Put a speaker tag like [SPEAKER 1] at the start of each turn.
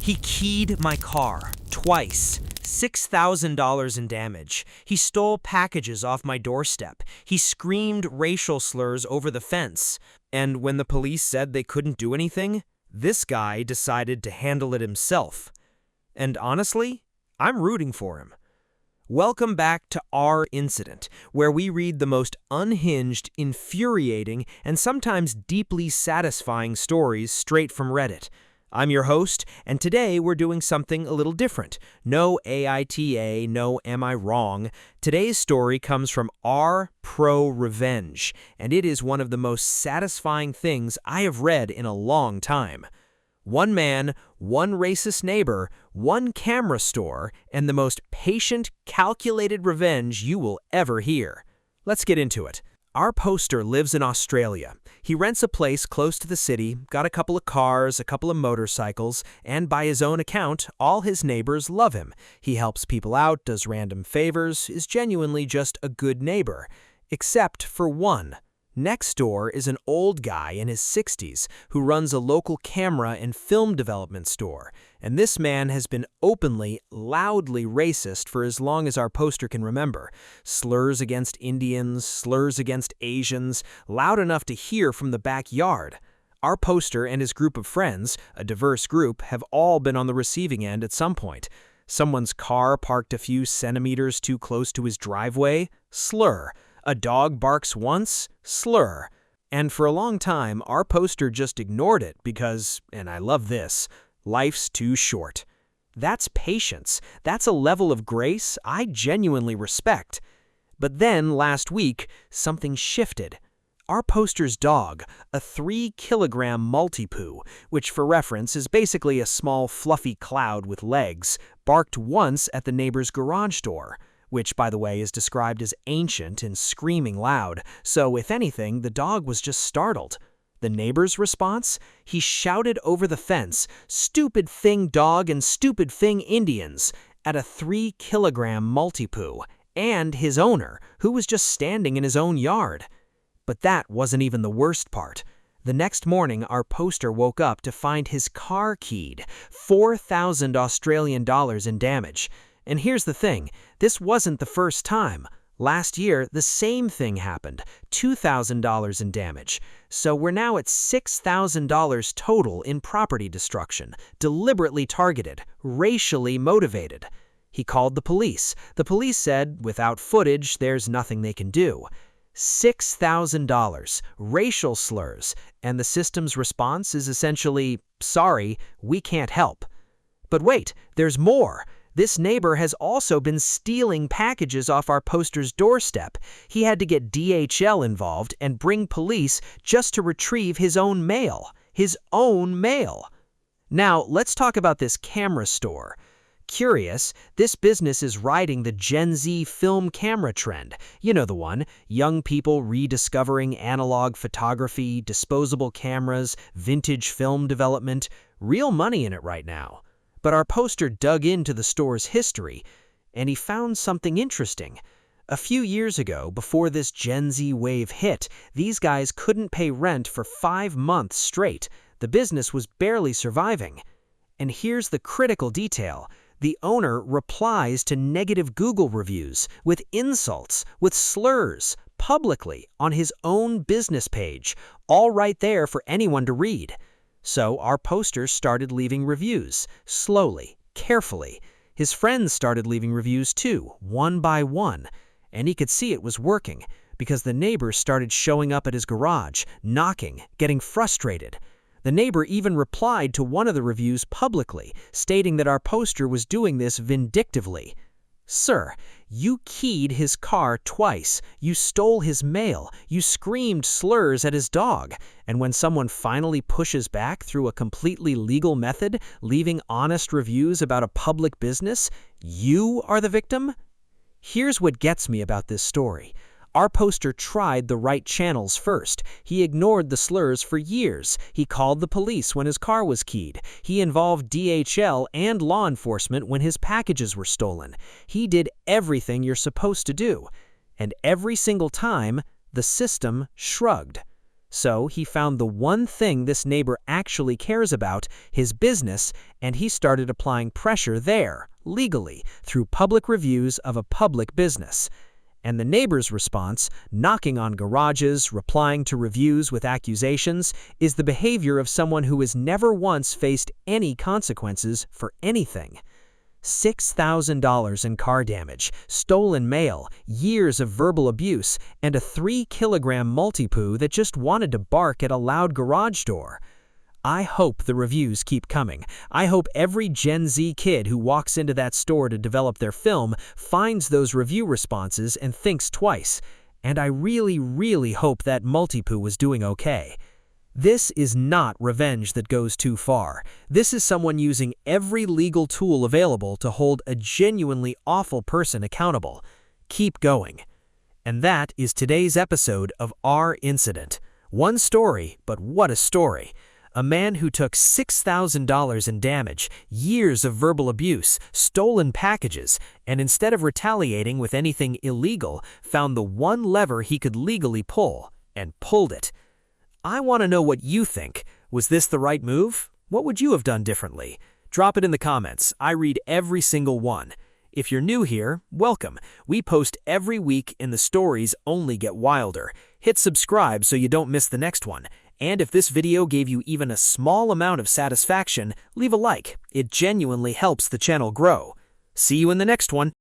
[SPEAKER 1] He keyed my car twice. $6,000 in damage. He stole packages off my doorstep. He screamed racial slurs over the fence. And when the police said they couldn't do anything, this guy decided to handle it himself. And honestly, I'm rooting for him. Welcome back to rIncident, where we read the most unhinged, infuriating, and sometimes deeply satisfying stories straight from Reddit. I'm your host, and today we're doing something a little different. No AITA, no am I wrong. Today's story comes from ProRevenge, and it is one of the most satisfying things I have read in a long time. One man, one racist neighbor, one camera store, and the most patient, calculated revenge you will ever hear. Let's get into it. Our poster lives in Australia. He rents a place close to the city, got a couple of cars, a couple of motorcycles, and by his own account, all his neighbors love him. He helps people out, does random favors, is genuinely just a good neighbor. Except for one. Next door is an old guy in his 60s who runs a local camera and film development store, and this man has been openly, loudly racist for as long as our poster can remember. Slurs against Indians, slurs against Asians, loud enough to hear from the backyard. Our poster and his group of friends, a diverse group, have all been on the receiving end at some point. Someone's car parked a few centimeters too close to his driveway? Slur. A dog barks once? Slur. And for a long time, our poster just ignored it because, and I love this, life's too short. That's patience. That's a level of grace I genuinely respect. But then, last week, something shifted. Our poster's dog, a 3-kilogram multi-poo, which for reference is basically a small fluffy cloud with legs, barked once at the neighbor's garage door, which, by the way, is described as ancient and screaming loud, so if anything, the dog was just startled. The neighbor's response? He shouted over the fence, "Stupid thing dog and stupid thing Indians," at a 3-kilogram multi-poo, and his owner, who was just standing in his own yard. But that wasn't even the worst part. The next morning, our poster woke up to find his car keyed, $4,000 Australian dollars in damage. And here's the thing, this wasn't the first time. Last year, the same thing happened, $2,000 in damage. So we're now at $6,000 total in property destruction, deliberately targeted, racially motivated. He called the police. The police said, without footage, there's nothing they can do. $6,000, racial slurs, and the system's response is essentially, sorry, we can't help. But wait, there's more. This neighbor has also been stealing packages off our poster's doorstep. He had to get DHL involved and bring police just to retrieve his own mail. His own mail. Now, let's talk about this camera store. Curious, this business is riding the Gen Z film camera trend. You know the one, young people rediscovering analog photography, disposable cameras, vintage film development. Real money in it right now. But our poster dug into the store's history, and he found something interesting. A few years ago, before this Gen Z wave hit, these guys couldn't pay rent for 5 months straight. The business was barely surviving. And here's the critical detail. The owner replies to negative Google reviews with insults, with slurs, publicly on his own business page, all right there for anyone to read. So our poster started leaving reviews, slowly, carefully. His friends started leaving reviews too, one by one. And he could see it was working, because the neighbors started showing up at his garage, knocking, getting frustrated. The neighbor even replied to one of the reviews publicly, stating that our poster was doing this vindictively. Sir, you keyed his car twice, you stole his mail, you screamed slurs at his dog, and when someone finally pushes back through a completely legal method, leaving honest reviews about a public business, you are the victim? Here's what gets me about this story. Our poster tried the right channels first. He ignored the slurs for years. He called the police when his car was keyed. He involved DHL and law enforcement when his packages were stolen. He did everything you're supposed to do. And every single time, the system shrugged. So he found the one thing this neighbor actually cares about, his business, and he started applying pressure there, legally, through public reviews of a public business. And the neighbor's response, knocking on garages, replying to reviews with accusations, is the behavior of someone who has never once faced any consequences for anything. $6,000 in car damage, stolen mail, years of verbal abuse, and a 3-kilogram multi-poo that just wanted to bark at a loud garage door. I hope the reviews keep coming. I hope every Gen Z kid who walks into that store to develop their film finds those review responses and thinks twice. And I really, really hope that multi-poo was doing okay. This is not revenge that goes too far. This is someone using every legal tool available to hold a genuinely awful person accountable. Keep going. And that is today's episode of rIncident. One story, but what a story. A man who took $6,000 in damage, years of verbal abuse, stolen packages, and instead of retaliating with anything illegal, found the one lever he could legally pull, and pulled it. I want to know what you think. Was this the right move? What would you have done differently? Drop it in the comments. I read every single one. If you're new here, welcome. We post every week and the stories only get wilder. Hit subscribe so you don't miss the next one. And if this video gave you even a small amount of satisfaction, leave a like. It genuinely helps the channel grow. See you in the next one.